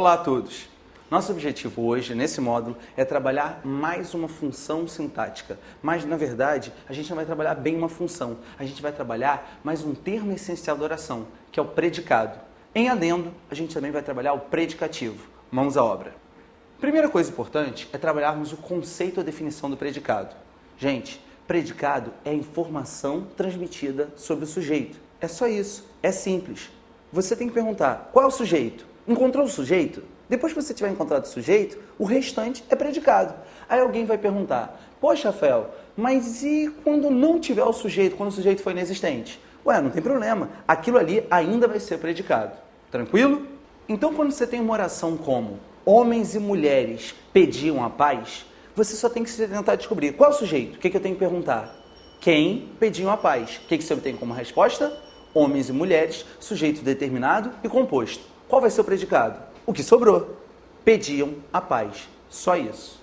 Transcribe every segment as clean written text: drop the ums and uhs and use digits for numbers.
Olá a todos! Nosso objetivo hoje, nesse módulo, é trabalhar mais uma função sintática. Mas, na verdade, a gente não vai trabalhar bem uma função. A gente vai trabalhar mais um termo essencial da oração, que é o predicado. Em adendo, a gente também vai trabalhar o predicativo. Mãos à obra. Primeira coisa importante é trabalharmos o conceito ou definição do predicado. Gente, predicado é a informação transmitida sobre o sujeito. É só isso. É simples. Você tem que perguntar, qual é o sujeito? Encontrou o sujeito? Depois que você tiver encontrado o sujeito, o restante é predicado. Aí alguém vai perguntar, poxa, Rafael, mas e quando não tiver o sujeito, quando o sujeito for inexistente? Ué, não tem problema, aquilo ali ainda vai ser predicado. Tranquilo? Então, quando você tem uma oração como homens e mulheres pediam a paz, você só tem que tentar descobrir qual é o sujeito. O que eu tenho que perguntar? Quem pediam a paz? O que você obtém como resposta? Homens e mulheres, sujeito determinado e composto. Qual vai ser o predicado? O que sobrou. Pediam a paz. Só isso.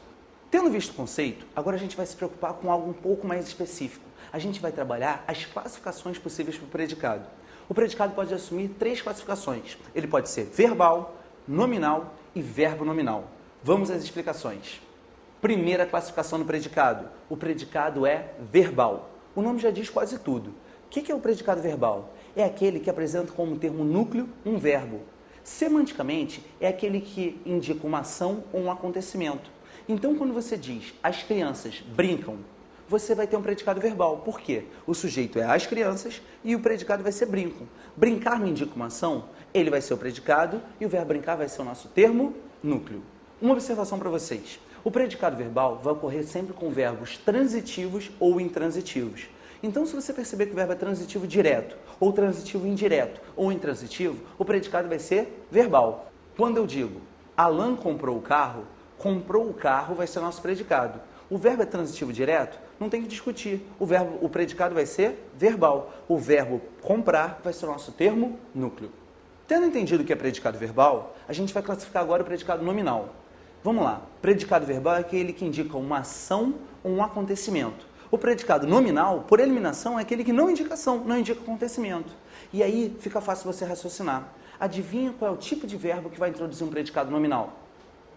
Tendo visto o conceito, agora a gente vai se preocupar com algo um pouco mais específico. A gente vai trabalhar as classificações possíveis para o predicado. O predicado pode assumir 3 classificações. Ele pode ser verbal, nominal e verbo nominal. Vamos às explicações. Primeira classificação do predicado. O predicado é verbal. O nome já diz quase tudo. O que é o predicado verbal? É aquele que apresenta como termo núcleo um verbo. Semanticamente, é aquele que indica uma ação ou um acontecimento. Então, quando você diz as crianças brincam, você vai ter um predicado verbal. Por quê? O sujeito é as crianças e o predicado vai ser brincam. Brincar me indica uma ação, ele vai ser o predicado e o verbo brincar vai ser o nosso termo núcleo. Uma observação para vocês. O predicado verbal vai ocorrer sempre com verbos transitivos ou intransitivos. Então, se você perceber que o verbo é transitivo direto, ou transitivo indireto, ou intransitivo, o predicado vai ser verbal. Quando eu digo, Alan comprou o carro vai ser o nosso predicado. O verbo é transitivo direto, não tem que discutir. O predicado vai ser verbal. O verbo comprar vai ser o nosso termo núcleo. Tendo entendido o que é predicado verbal, a gente vai classificar agora o predicado nominal. Vamos lá. Predicado verbal é aquele que indica uma ação ou um acontecimento. O predicado nominal, por eliminação, é aquele que não indica ação, não indica acontecimento. E aí fica fácil você raciocinar. Adivinha qual é o tipo de verbo que vai introduzir um predicado nominal?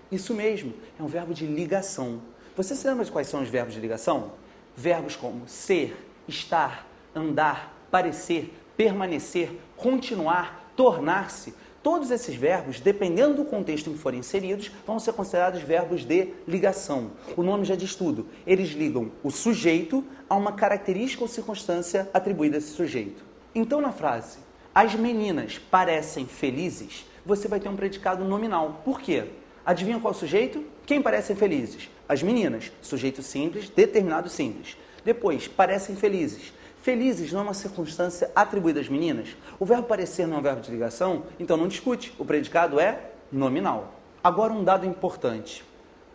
Isso mesmo, é um verbo de ligação. Você se lembra de quais são os verbos de ligação? Verbos como ser, estar, andar, parecer, permanecer, continuar, tornar-se. Todos esses verbos, dependendo do contexto em que forem inseridos, vão ser considerados verbos de ligação. O nome já diz tudo. Eles ligam o sujeito a uma característica ou circunstância atribuída a esse sujeito. Então, na frase, as meninas parecem felizes, você vai ter um predicado nominal. Por quê? Adivinha qual é o sujeito? Quem parecem felizes? As meninas. Sujeito simples, determinado simples. Depois, parecem felizes. Felizes não é uma circunstância atribuída às meninas? O verbo parecer não é um verbo de ligação? Então não discute. O predicado é nominal. Agora um dado importante.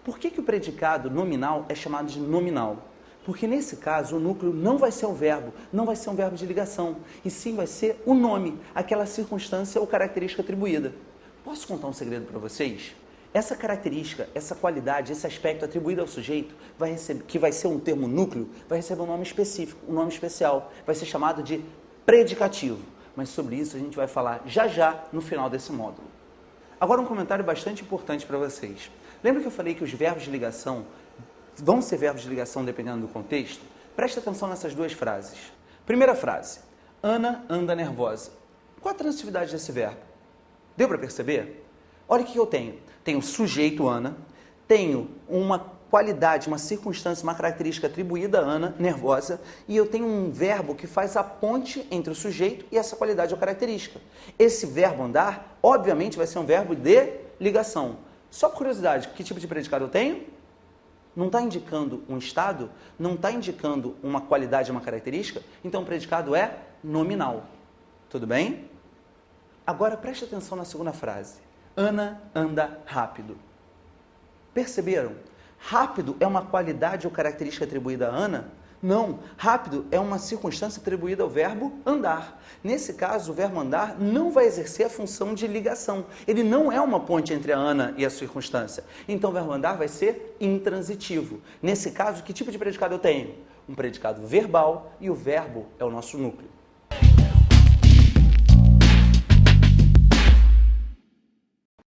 Por que o predicado nominal é chamado de nominal? Porque nesse caso o núcleo não vai ser o verbo, não vai ser um verbo de ligação, e sim vai ser o nome, aquela circunstância ou característica atribuída. Posso contar um segredo para vocês? Essa característica, essa qualidade, esse aspecto atribuído ao sujeito, que vai ser um termo núcleo, vai receber um nome específico, um nome especial. Vai ser chamado de predicativo. Mas sobre isso a gente vai falar já no final desse módulo. Agora um comentário bastante importante para vocês. Lembra que eu falei que os verbos de ligação vão ser verbos de ligação dependendo do contexto? Presta atenção nessas 2 frases. Primeira frase, Ana anda nervosa. Qual a transitividade desse verbo? Deu para perceber? Olha o que eu tenho. Tenho o sujeito Ana, tenho uma qualidade, uma circunstância, uma característica atribuída a Ana, nervosa, e eu tenho um verbo que faz a ponte entre o sujeito e essa qualidade ou característica. Esse verbo andar, obviamente, vai ser um verbo de ligação. Só por curiosidade, que tipo de predicado eu tenho? Não está indicando um estado? Não está indicando uma qualidade, uma característica? Então o predicado é nominal. Tudo bem? Agora preste atenção na segunda frase. Ana anda rápido. Perceberam? Rápido é uma qualidade ou característica atribuída a Ana? Não. Rápido é uma circunstância atribuída ao verbo andar. Nesse caso, o verbo andar não vai exercer a função de ligação. Ele não é uma ponte entre a Ana e a circunstância. Então, o verbo andar vai ser intransitivo. Nesse caso, que tipo de predicado eu tenho? Um predicado verbal e o verbo é o nosso núcleo.